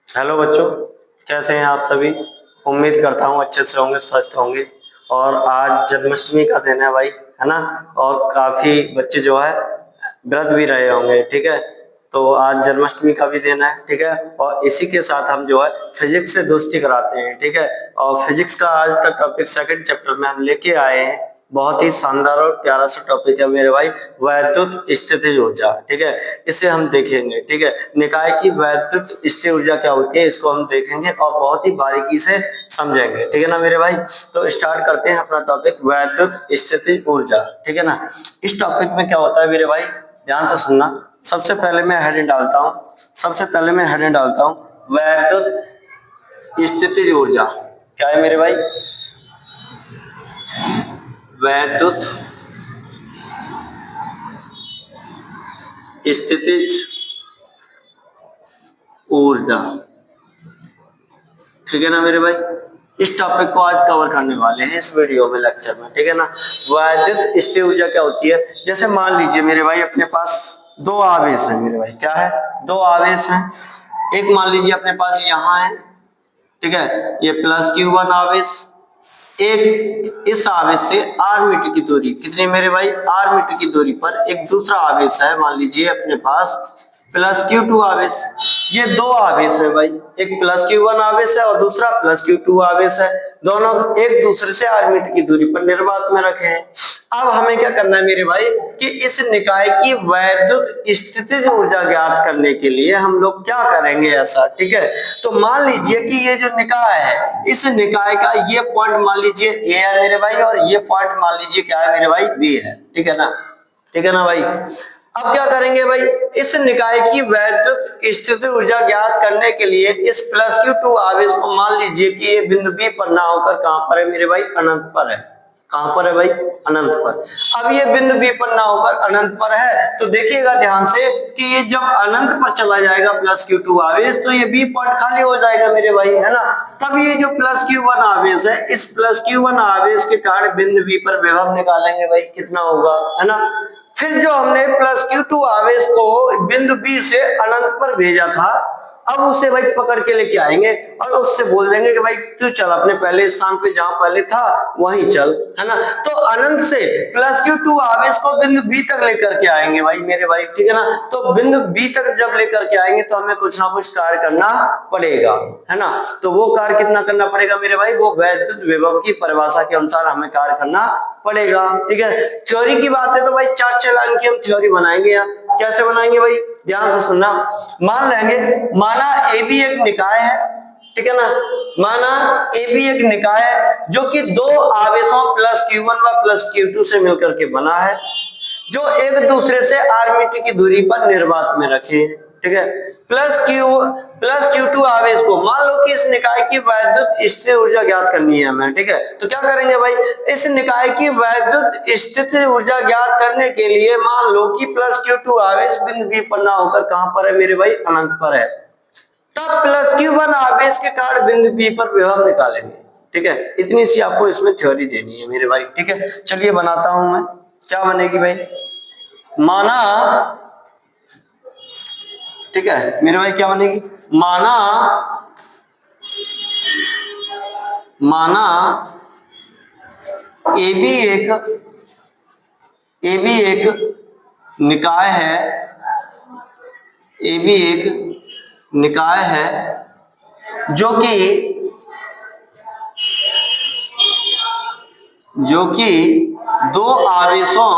Hello बच्चों, कैसे हैं आप सभी। उम्मीद करता हूँ अच्छे से होंगे, स्वस्थ होंगे। और आज जन्माष्टमी का दिन है भाई, है ना। और काफी बच्चे जो है व्रत भी रहे होंगे, ठीक है। तो आज जन्माष्टमी का भी दिन है, ठीक है। और इसी के साथ हम जो है फिजिक्स से दोस्ती कराते हैं, ठीक है। और फिजिक्स का आज का टॉपिक सेकंड चैप्टर में हम लेके आए हैं। बहुत ही शानदार और प्यारा सा टॉपिक है मेरे भाई, वैद्युत स्थितिज ऊर्जा, ठीक है। इसे हम देखेंगे, ठीक है। निकाय की वैद्युत स्थितिज ऊर्जा क्या होती है, इसको हम देखेंगे और बहुत ही बारीकी से समझेंगे, ठीक है ना मेरे भाई। तो स्टार्ट करते हैं अपना टॉपिक वैद्युत स्थितिज ऊर्जा, ठीक है ना। इस टॉपिक में क्या होता है मेरे भाई, ध्यान से सुनना। सबसे पहले मैं हेडिंग डालता हूँ वैद्युत स्थितिज ऊर्जा। क्या है मेरे भाई, वैद्युत स्थितिज ऊर्जा, ठीक है ना मेरे भाई। इस टॉपिक को आज कवर करने वाले हैं इस वीडियो में, लेक्चर में, ठीक है ना। वैद्युत स्थितिज ऊर्जा क्या होती है, जैसे मान लीजिए मेरे भाई अपने पास दो आवेश है मेरे भाई। क्या है, दो आवेश हैं। एक मान लीजिए अपने पास यहाँ है, ठीक है, ये प्लस Q1 आवेश। एक इस आवेश से r मीटर की दूरी, कितनी मेरे भाई, r मीटर की दूरी पर एक दूसरा आवेश है, मान लीजिए अपने पास प्लस Q2 आवेश। ये दो आवेश है भाई, एक प्लस Q1 आवेश है और दूसरा प्लस Q2 आवेश है। दोनों एक दूसरे से r मीटर की दूरी पर निर्वात में रखे हैं। अब हमें क्या करना है मेरे भाई कि इस निकाय की वैद्युत स्थितिज ऊर्जा ज्ञात करने के लिए हम लोग क्या करेंगे ऐसा, ठीक है। तो मान लीजिए कि ये जो निकाय है, इस निकाय का ये पॉइंट मान लीजिए ए है मेरे भाई, और ये पॉइंट मान लीजिए क्या है मेरे भाई, बी है, ठीक है ना, ठीक है ना भाई। अब क्या करेंगे भाई, इस निकाय की वैद्युत स्थितिज ऊर्जा ज्ञात करने के लिए इस प्लस Q2 आवेश को मान लीजिए कि ये बिंदु बी पर ना होकर कहां पर है मेरे भाई, अनंत पर है। कहां पर है भाई, अनंत पर। अब ये बिंदु बी पर ना होकर अनंत पर है, तो देखिएगा ध्यान से कि ये जब अनंत पर चला जाएगा प्लस Q2 आवेश, तो ये बी पॉइंट खाली हो जाएगा मेरे भाई, है ना। तब ये जो प्लस Q1 आवेश है, इस प्लस Q1 आवेश के कारण बिंदु बी पर विभव निकालेंगे भाई, कितना होगा, है ना। फिर जो हमने प्लस Q2 आवेश को बिंदु बी से अनंत पर भेजा था, अब उसे भाई पकड़ के लेके आएंगे और उससे बोल देंगे कि भाई तू चल अपने पहले स्थान पे जहां पहले था वहीं चल, है ना। तो अनंत से प्लस Q2 आवेश को बिंदु बी तक लेकर के आएंगे भाई मेरे भाई, ठीक है ना। तो बिंदु बी तक जब लेकर के आएंगे तो हमें कुछ ना कुछ कार्य करना पड़ेगा, है ना। तो वो कार्य कितना करना पड़ेगा मेरे भाई, वो वैद्युत विभव की परिभाषा के अनुसार हमें कार्य करना पड़ेगा, ठीक है। थ्योरी की बात है तो भाई 4-6 लाइन की हम थ्योरी बनाएंगे। यहाँ कैसे बनाएंगे भाई, ध्यान से सुनना। मान लेंगे, माना ए बी एक निकाय है, ठीक है ना। माना ए बी एक निकाय है जो कि दो आवेशों प्लस Q1 व प्लस Q2 से मिलकर के बना है, जो एक दूसरे से r मीटर की दूरी पर निर्वात में रखे, ठीक है। प्लस Q2 आवेश को मान लो कि इस निकाय की वैद्युत स्थितिज ऊर्जा ज्ञात करनी है हमें, ठीक है। तो क्या करेंगे भाई, इस निकाय की वैद्युत स्थितिज ऊर्जा ज्ञात करने के लिए मान लो कि प्लस Q2 आवेश बिंदु बी पर ना होकर कहां पर है मेरे भाई, अनंत पर है। तब प्लस Q1 आवेश के कारण बिंदु बी पर विभव निकालेंगे, ठीक है। इतनी सी आपको इसमें थ्योरी देनी है मेरे भाई, ठीक है। चलिए बनाता हूं मैं, क्या बनेगी भाई, माना, ठीक है मेरे भाई, क्या बनेगी, माना माना ए बी एक निकाय है, ए बी एक निकाय है जो कि दो आवेशों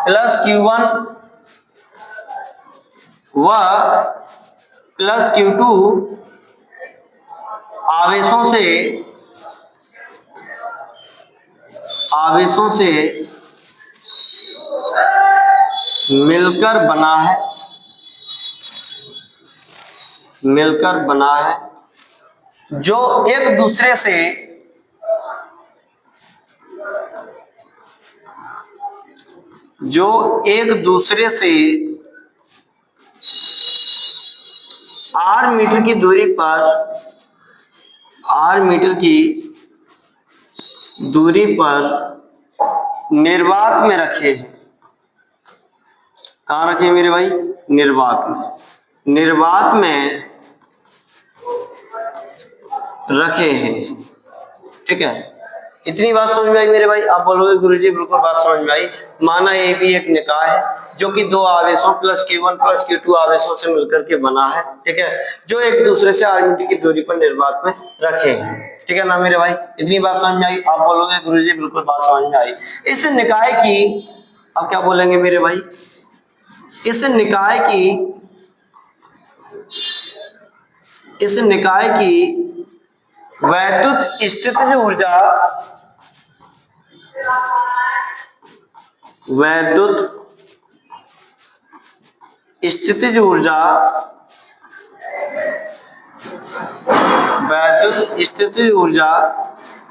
प्लस Q1 व प्लस Q2 आवेशों से मिलकर बना है, जो एक दूसरे से r मीटर की दूरी पर निर्वात में रखे, कहाँ रखे मेरे भाई? निर्वात में। निर्वात में रखे हैं, ठीक है। इतनी बात समझ में आई मेरे भाई? आप बोलोगे गुरुजी बिल्कुल बात समझ में आई। माना ये भी एक निकाय है जो कि दो आवेशों प्लस Q1 प्लस Q2 आवेशों से मिलकर के बना है, ठीक है, जो एक दूसरे से आर की दूरी पर निर्वात में रखे हैं, ठीक है ना मेरे भाई? इतनी बात समझ में आई? आप बोलोगे गुरुजी बिल्कुल बात समझ में आई। इस निकाय की, आप क्या बोलेंगे मेरे भाई? इस निकाय की वैद्युत स्थितिज ऊर्जा, वैद्युत स्थितिज ऊर्जा, वैद्युत स्थितिज ऊर्जा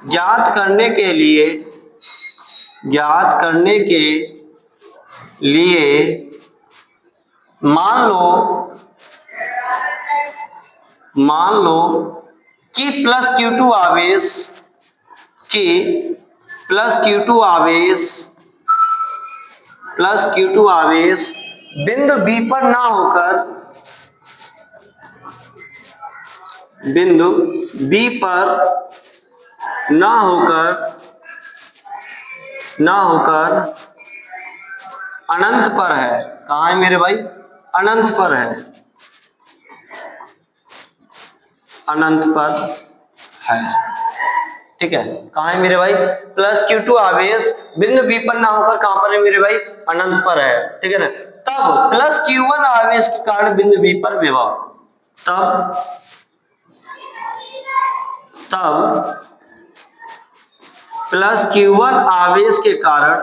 ज्ञात करने के लिए मान लो कि प्लस Q2 आवेश बिंदु B पर ना होकर अनंत पर है। कहाँ है मेरे भाई? अनंत पर है, अनंत पर है, ठीक है। कहाँ है मेरे भाई? प्लस Q2 आवेश बिंदु B पर ना होकर कहां पर है मेरे भाई? अनंत पर है, ठीक है ना। तब प्लस Q1 आवेश के कारण बिंदु B पर विभव, तब प्लस Q1 आवेश के कारण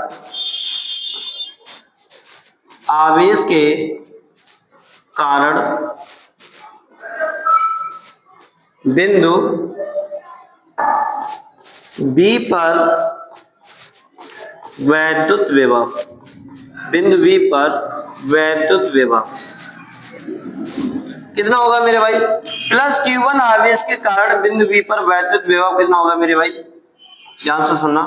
बिंदु B पर वैद्युत विभव कितना होगा मेरे भाई? प्लस Q1 आवेश के कारण बिंदु B पर वैद्युत विभव कितना होगा मेरे भाई? ध्यान से सुनना,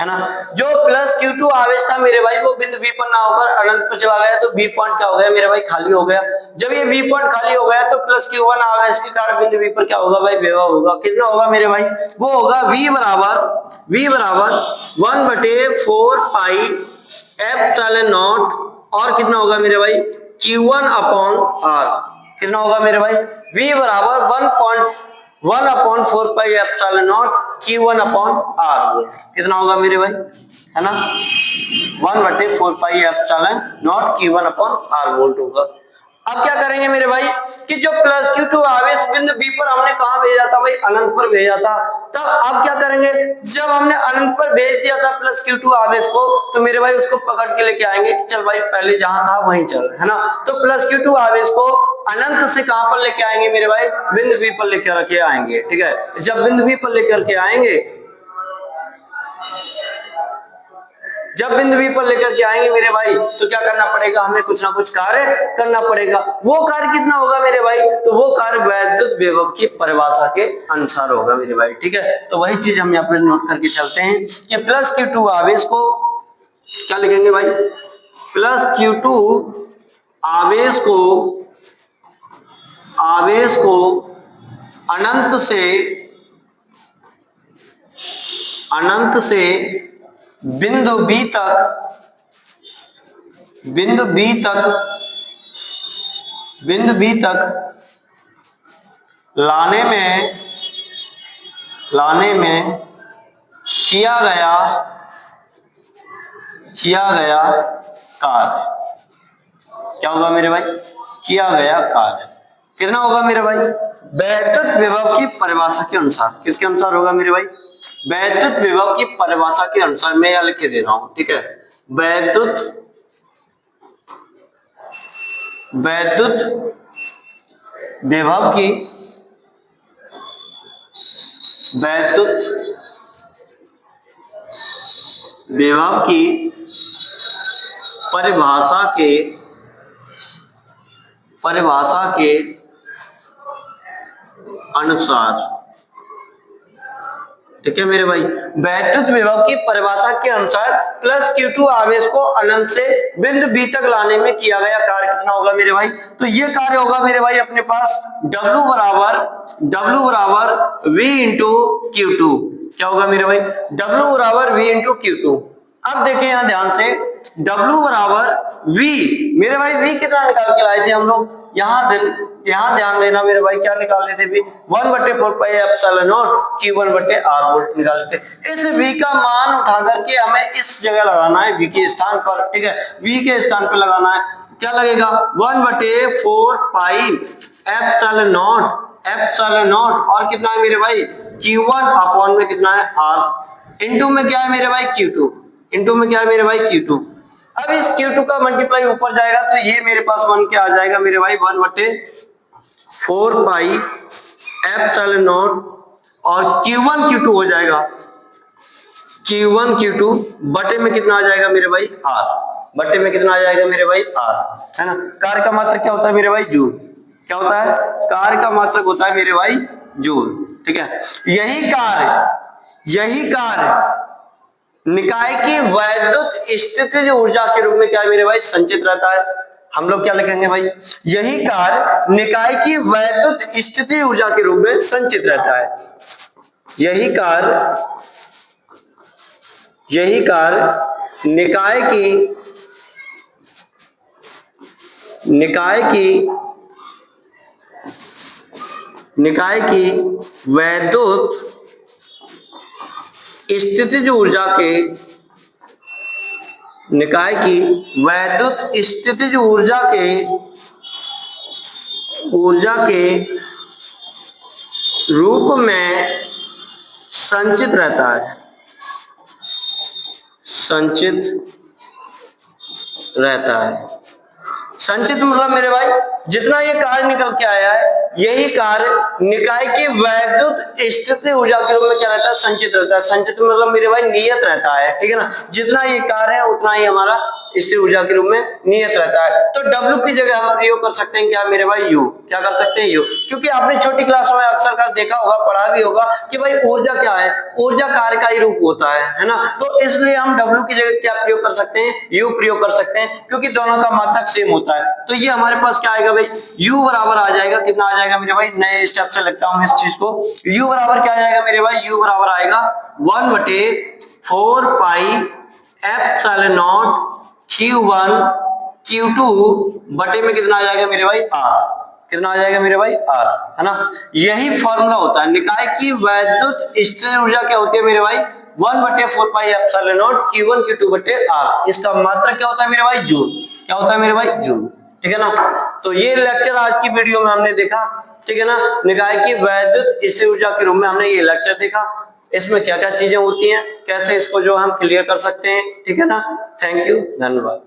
है ना। जो प्लस Q2 आवेश था मेरे भाई वो बिंदु B पर ना होकर अनंत पर चला गया, तो B पॉइंट क्या हो गया मेरे भाई? खाली हो गया। जब ये B पॉइंट खाली हो गया तो प्लस Q1 आवेश के कारण बिंदु B पर क्या होगा भाई? विभव होगा। कितना होगा मेरे भाई? वो होगा V बराबर 1/4 पाई एप्सिलॉन नॉट, और कितना होगा मेरे भाई? Q1 upon R। कितना होगा मेरे भाई? V बराबर 1/4 pi epsilon not Q1 upon R। कितना होगा मेरे भाई? है ना, 1/4 pi epsilon not Q1 upon R volt होगा। अब क्या करेंगे मेरे भाई कि जो प्लस Q2 आवेश बिंदु B पर हमने कहा भेजा था भाई? अनंत पर भेजा था। तब अब क्या करेंगे? जब हमने अनंत पर भेज दिया था प्लस Q2 आवेश को, तो मेरे भाई उसको पकड़ के लेके आएंगे। चल भाई पहले जहां था वहीं चल, है ना। तो प्लस Q2 आवेश को अनंत से कहां पर लेके आएंगे मेरे भाई? बिंदु B पर लेकर के आएंगे, ठीक है। जब बिंदु B पर लेकर के आएंगे, मेरे भाई, तो क्या करना पड़ेगा? हमें कुछ ना कुछ कार्य करना पड़ेगा। वो कार्य कितना होगा मेरे भाई? तो वो कार्य वैद्युत विभव की परिभाषा के अनुसार होगा मेरे भाई, ठीक है। तो वही चीज हम यहाँ पर नोट करके चलते हैं कि प्लस Q2 आवेश को क्या लिखेंगे भाई? प्लस Q2 आवेश को अनंत से बिंदु B तक लाने में किया गया कार्य क्या होगा मेरे भाई? किया गया कार्य कितना होगा मेरे भाई? वैद्युत विभव की परिभाषा के अनुसार। किसके अनुसार होगा मेरे भाई? वैद्युत विभव की परिभाषा के अनुसार। मैं यहां लिख के दे रहा हूं, ठीक है। वैद्युत विभव की परिभाषा के अनुसार ठीक है मेरे भाई। वैद्युत विभव की परिभाषा के अनुसार प्लस Q2 आवेश को अनंत से बिंदु B तक लाने में किया गया कार्य कितना होगा मेरे भाई? तो ये कार्य होगा मेरे भाई अपने पास W बराबर V इंटू Q2। क्या होगा मेरे भाई? W बराबर V इंटू Q2। अब देखें यहां ध्यान से, W बराबर V, मेरे भाई V कितना निकाल के लाए थे हम लोग? यहाँ ध्यान देना मेरे भाई, क्या निकालते थे भी? 1/4πε0 Q1/r वोल्ट निकालते थे। इस V का मान उठा करके हमें इस जगह लगाना है, V के स्थान पर, ठीक है, V के स्थान पर लगाना है। क्या लगेगा? 1/4πε0 और कितना है मेरे भाई? Q1 अपॉन में कितना है? R। इंटू में क्या है मेरे भाई? Q2। इंटू में क्या है मेरे भाई? Q2। अब इस Q2 का मल्टीप्लाई ऊपर जाएगा तो ये मेरे पास बन के आ जाएगा मेरे भाई 1/4πε0 और Q1 Q2 हो जाएगा, Q1 Q2 बटे में कितना आ जाएगा मेरे भाई? R। बटे में कितना आ जाएगा मेरे भाई? R, है ना। कार्य का मात्रक क्या होता है मेरे भाई? जूल। क्या होता है? कार्य का मात्रक होता है मेरे भाई जूल, ठीक है। यही कार्य निकाय की वैद्युत स्थितिज ऊर्जा के रूप में क्या है मेरे भाई? संचित रहता है। हम लोग क्या लिखेंगे भाई? यही कार्य निकाय की वैद्युत स्थितिज ऊर्जा के रूप में संचित रहता है। यही कार्य निकाय की वैद्युत स्थितिज ऊर्जा के रूप में संचित रहता है। संचित मतलब मेरे भाई जितना ये कार्य निकल के आया है, यही कार्य निकाय की वैद्युत स्थितिज ऊर्जा के रूप में क्या रहता है? संचित रहता है। संचित मतलब मेरे भाई नियत रहता है, ठीक है ना। जितना ये कार्य है उतना ही हमारा स्थिर ऊर्जा के रूप में नियत रहता है। तो W की जगह हम प्रयोग कर सकते हैं क्या मेरे भाई? U। क्या कर सकते हैं? U। क्योंकि आपने छोटी क्लासों में अक्सर कर देखा होगा, पढ़ा भी होगा कि भाई ऊर्जा क्या है? ऊर्जा कार्य का ही रूप होता है ना। तो इसलिए हम W की जगह क्या प्रयोग कर सकते हैं? U प्रयोग कर सकते हैं, क्योंकि दोनों का मात्रक सेम होता है। तो ये हमारे पास क्या आएगा भाई? U बराबर आ जाएगा, कितना आ जाएगा मेरे भाई? नए स्टेप से लगता हूं इस चीज को। U बराबर क्या आ जाएगा मेरे भाई? U बराबर आएगा 1/4πε0 Q1 Q2 बटे में कितना आ जाएगा मेरे भाई? R। कितना आ जाएगा मेरे भाई? R, है ना। यही फॉर्मूला होता है। निकाय की वैद्युत स्थिर ऊर्जा क्या होती है मेरे भाई? 1/4πε0 Q1 Q2 बटे R। इसका मात्रक क्या होता है मेरे भाई? जूल। क्या होता है मेरे भाई? जूल, ठीक है ना। तो ये लेक्चर आज की वीडियो में हमने देखा, ठीक है ना। निकाय की वैद्युत स्थिर ऊर्जा के रूप में हमने ये लेक्चर देखा। इसमें क्या क्या चीजें होती हैं, कैसे इसको जो हम क्लियर कर सकते हैं, ठीक है ना। थैंक यू, धन्यवाद।